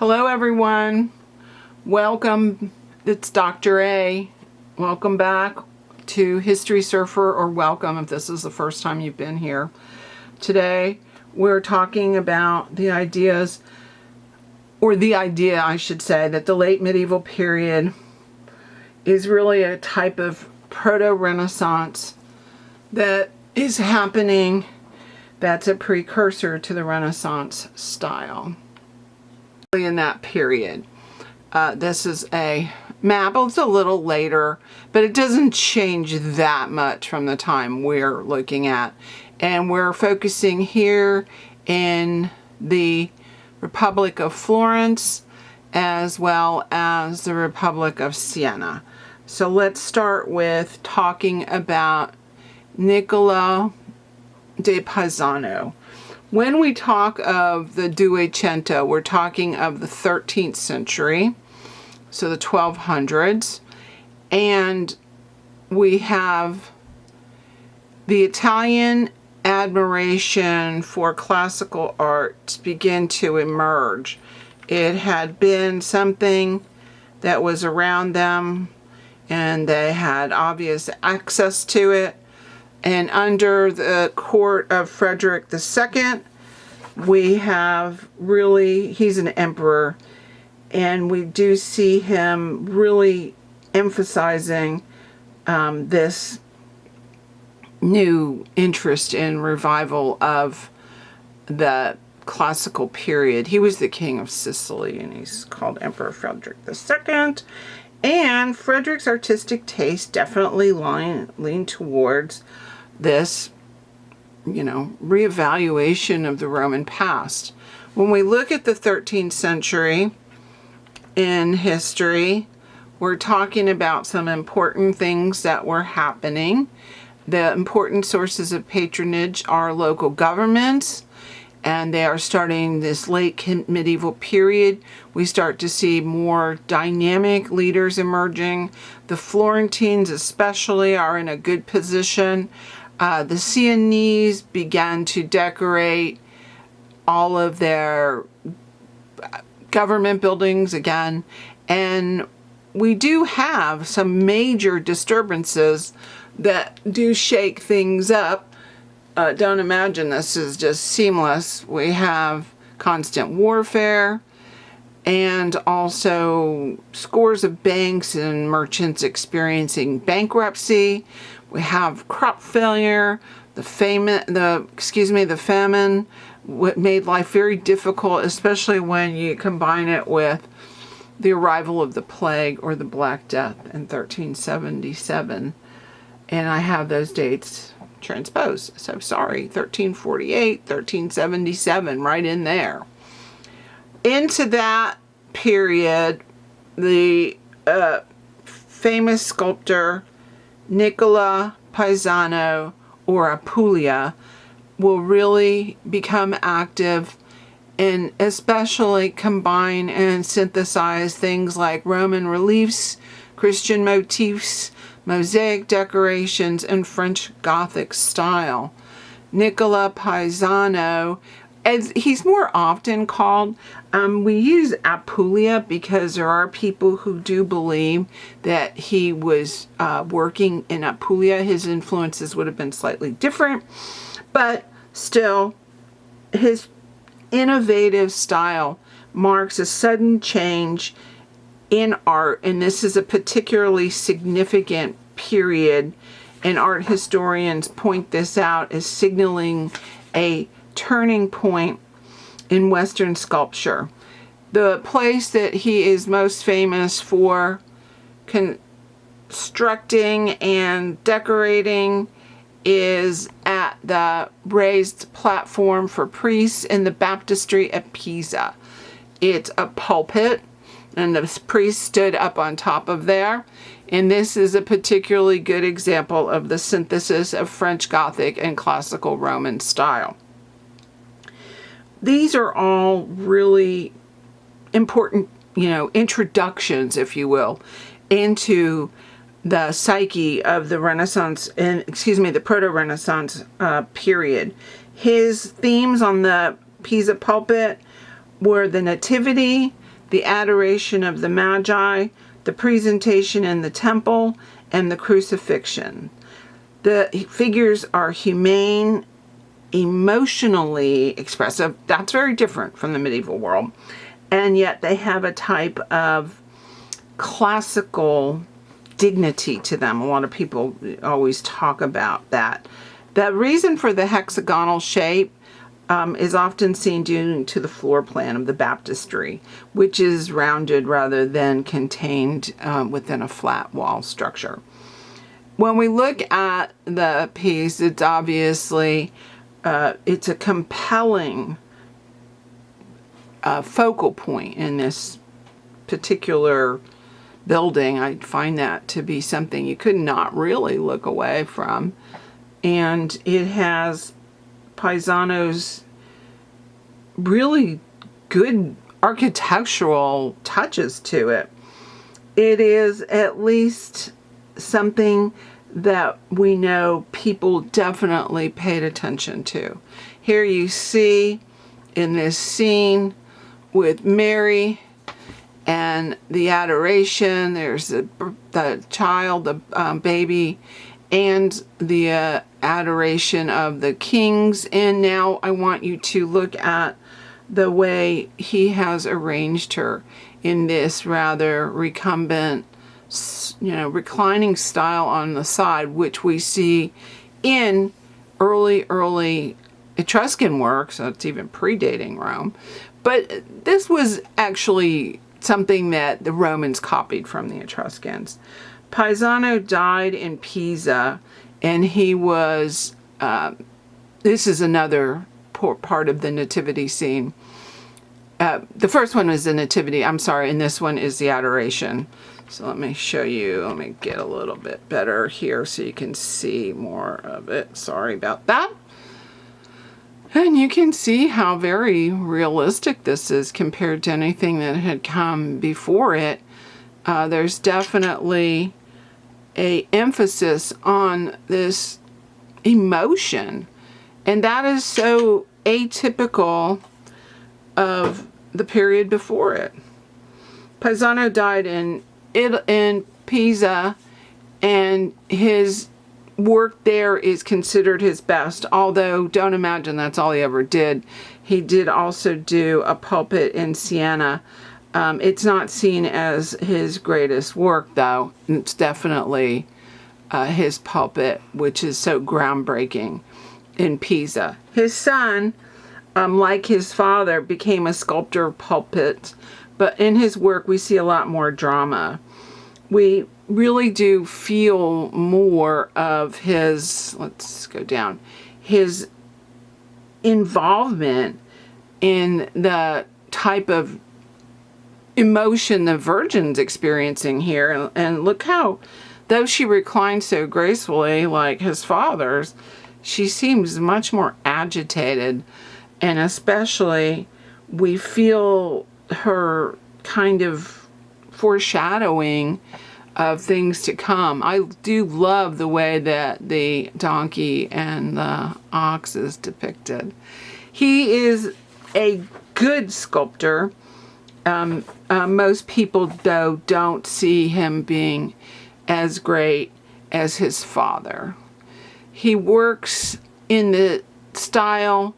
Hello everyone, welcome. It's Dr. A. Welcome back to History Surfer, or welcome if this is the first time you've been here. Today we're talking about the idea I should say, that the late medieval period is really a type of proto-Renaissance that is happening that's a precursor to the Renaissance style. In that period, this is a map. It's a little later, but it doesn't change that much from the time we're looking at. And we're focusing here in the Republic of Florence as well as the Republic of Siena. So let's start with talking about Nicola de Pisano. When we talk of the Duecento, we're talking of the 13th century, so the 1200s, and we have the Italian admiration for classical art begin to emerge. It had been something that was around them, and they had obvious access to it. And under the court of Frederick II, we have really, he's an emperor, and we do see him really emphasizing this new interest in revival of the classical period. He was the king of Sicily, and he's called Emperor Frederick II. And Frederick's artistic taste definitely leaned towards this, reevaluation of the Roman past. When we look at the 13th century in history, we're talking about some important things that were happening. The important sources of patronage are local governments, and they are starting this late medieval period. We start to see more dynamic leaders emerging. The Florentines especially are in a good position. The Sienese began to decorate all of their government buildings again, and we do have some major disturbances that do shake things up. Don't imagine this is just seamless. We have constant warfare, and also scores of banks and merchants experiencing bankruptcy. We have crop failure, the famine made life very difficult, especially when you combine it with the arrival of the plague or the Black Death in 1377. And I have those dates transposed. So sorry, 1348, 1377, right in there. Into that period, the famous sculptor Nicola Pisano, or Apulia, will really become active and especially combine and synthesize things like Roman reliefs, Christian motifs, mosaic decorations, and French Gothic style. Nicola Pisano, as he's more often called, we use Apulia because there are people who do believe that he was working in Apulia. His influences would have been slightly different, but still, his innovative style marks a sudden change in art, and this is a particularly significant period, and art historians point this out as signaling a turning point in Western sculpture. The place that he is most famous for constructing and decorating is at the raised platform for priests in the baptistry at Pisa. It's a pulpit, and the priest stood up on top of there. And this is a particularly good example of the synthesis of French Gothic and classical Roman style. These are all really important, introductions, if you will, into the psyche of the Renaissance, the Proto-Renaissance period. His themes on the Pisa pulpit were the Nativity, the adoration of the Magi, the presentation in the temple, and the crucifixion. The figures are humane, emotionally expressive. That's very different from the medieval world. And yet they have a type of classical dignity to them. A lot of people always talk about that. The reason for the hexagonal shape is often seen due to the floor plan of the baptistry, which is rounded rather than contained within a flat wall structure. When we look at the piece, it's obviously, it's a compelling focal point in this particular building. I find that to be something you could not really look away from. And it has Pisano's really good architectural touches to it. It is at least something that we know people definitely paid attention to. Here you see in this scene with Mary and the adoration, there's the child, the baby, and the adoration of the kings. And now I want you to look at the way he has arranged her in this rather recumbent, reclining style on the side, which we see in early Etruscan works. So it's even predating Rome. But this was actually something that the Romans copied from the Etruscans. Pisano died in Pisa, and he was, this is another part of the nativity scene. The first one is the nativity, and this one is the adoration. So let me show you, let me get a little bit better here so you can see more of it. Sorry about that. And you can see how very realistic this is compared to anything that had come before it. There's definitely an emphasis on this emotion, and that is so atypical of the period before it. Pisano died in Pisa, and his work there is considered his best, although don't imagine that's all he ever did. He did also do a pulpit in Siena. It's not seen as his greatest work, though. It's definitely his pulpit, which is so groundbreaking in Pisa. His son, like his father, became a sculptor of pulpits, but in his work we see a lot more drama. We really do feel more of his, let's go down, his involvement in the type of emotion the Virgin's experiencing here. And look how, though she reclines so gracefully like his father's, she seems much more agitated, and especially we feel her kind of foreshadowing of things to come. I do love the way that the donkey and the ox is depicted. He is a good sculptor. Most people, though, don't see him being as great as his father. He works in the style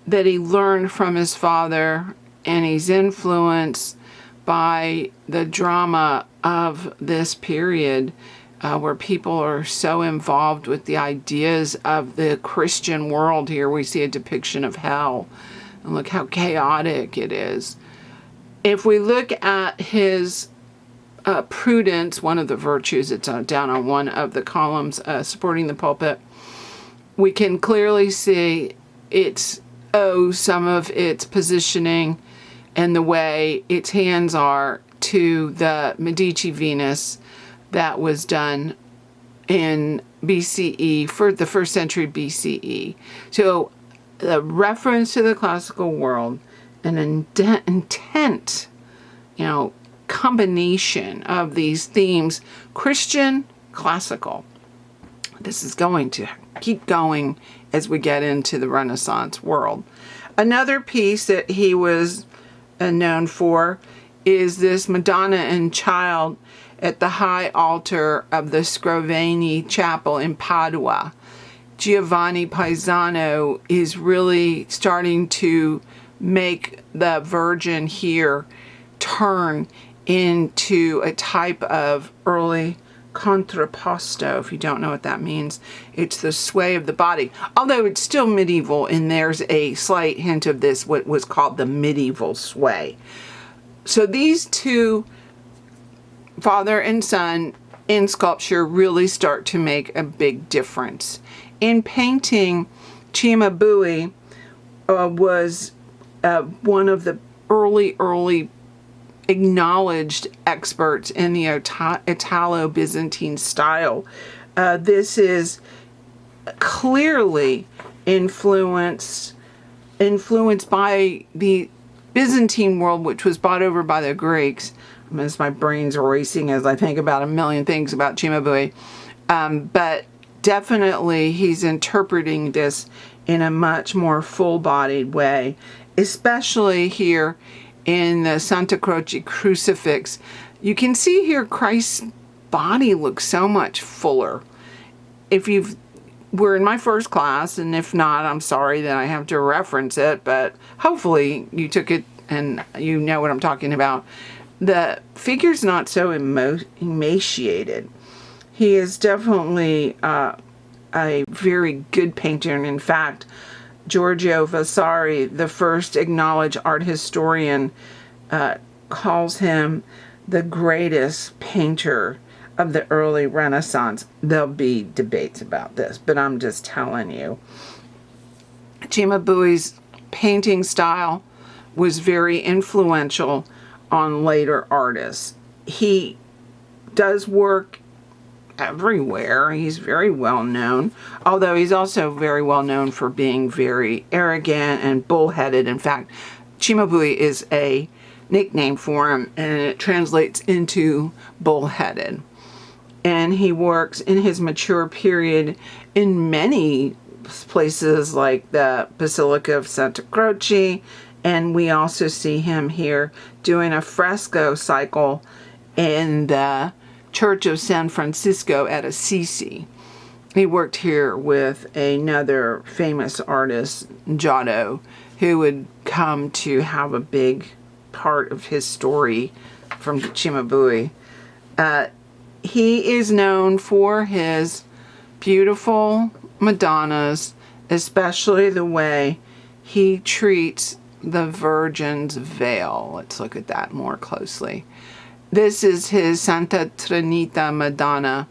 that he learned from his father, and he's influenced by the drama of this period where people are so involved with the ideas of the Christian world. Here we see a depiction of hell, and look how chaotic it is. If we look at his prudence, one of the virtues, it's down on one of the columns supporting the pulpit, we can clearly see it's some of its positioning and the way its hands are to the Medici Venus that was done in BCE, for the 1st century BCE. So the reference to the classical world, an intent, combination of these themes, Christian, classical. This is going to keep going as we get into the Renaissance world. Another piece that he was known for is this Madonna and Child at the high altar of the Scrovegni Chapel in Padua. Giovanni Paisano is really starting to make the Virgin here turn into a type of early contrapposto. If you don't know what that means, it's the sway of the body. Although it's still medieval, and there's a slight hint of this, what was called the medieval sway. So these two, father and son, in sculpture really start to make a big difference. In painting, Cimabue was one of the early acknowledged experts in the Italo-Byzantine style. This is clearly influenced by the Byzantine world, which was bought over by the Greeks. As my brain's racing as I think about a million things about Cimabue. But definitely he's interpreting this in a much more full-bodied way, especially here in the Santa Croce crucifix. You can see here Christ's body looks so much fuller. If we're in my first class, and if not, I'm sorry that I have to reference it, but hopefully you took it and you know what I'm talking about. The figure's not so emaciated. He is definitely a very good painter, and in fact, Giorgio Vasari, the first acknowledged art historian, calls him the greatest painter of the early Renaissance. There'll be debates about this, but I'm just telling you. Cimabue's painting style was very influential on later artists. He does work everywhere. He's very well known, although he's also very well known for being very arrogant and bullheaded. In fact, Cimabue is a nickname for him, and it translates into bullheaded. And he works in his mature period in many places like the Basilica of Santa Croce, and we also see him here doing a fresco cycle in the Church of San Francisco at Assisi. He worked here with another famous artist, Giotto, who would come to have a big part of his story from Cimabue. He is known for his beautiful Madonnas, especially the way he treats the Virgin's veil. Let's look at that more closely. This is his Santa Trinita Madonna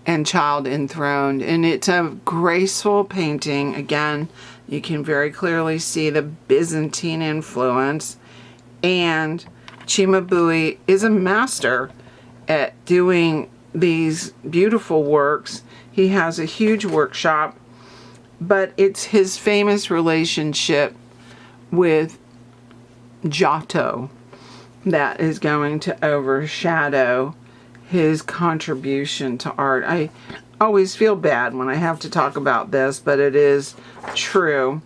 and Child Enthroned, and it's a graceful painting. Again, you can very clearly see the Byzantine influence, and Cimabue is a master at doing these beautiful works. He has a huge workshop, but it's his famous relationship with Giotto that is going to overshadow his contribution to art. I always feel bad when I have to talk about this, but it is true.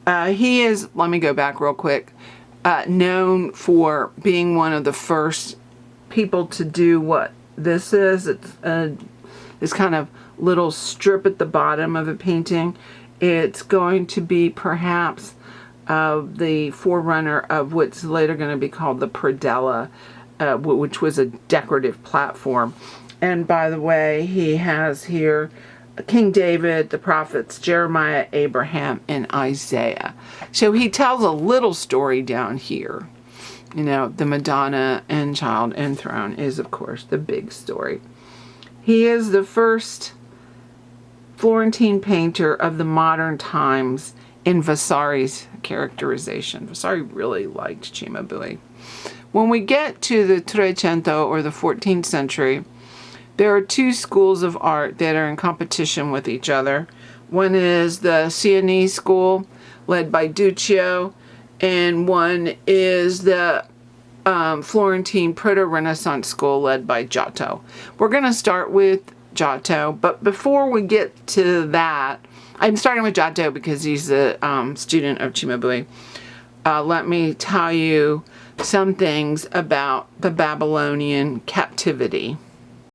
He is, let me go back real quick, known for being one of the first people to do what this is. It's this kind of little strip at the bottom of a painting. It's going to be perhaps the forerunner of what's later going to be called the predella, which was a decorative platform. And by the way, he has here King David, the prophets Jeremiah, Abraham, and Isaiah. So he tells a little story down here. You know, the Madonna and Child Enthroned is, of course, the big story. He is the first Florentine painter of the modern times in Vasari's characterization. Vasari really liked Cimabue. When we get to the Duecento, or the 14th century, there are two schools of art that are in competition with each other. One is the Sienese school, led by Duccio, and one is the Florentine Proto-Renaissance school, led by Giotto. We're going to start with Giotto, but before we get to that, I'm starting with Giotto because he's a student of Cimabue. let me tell you some things about the Babylonian captivity.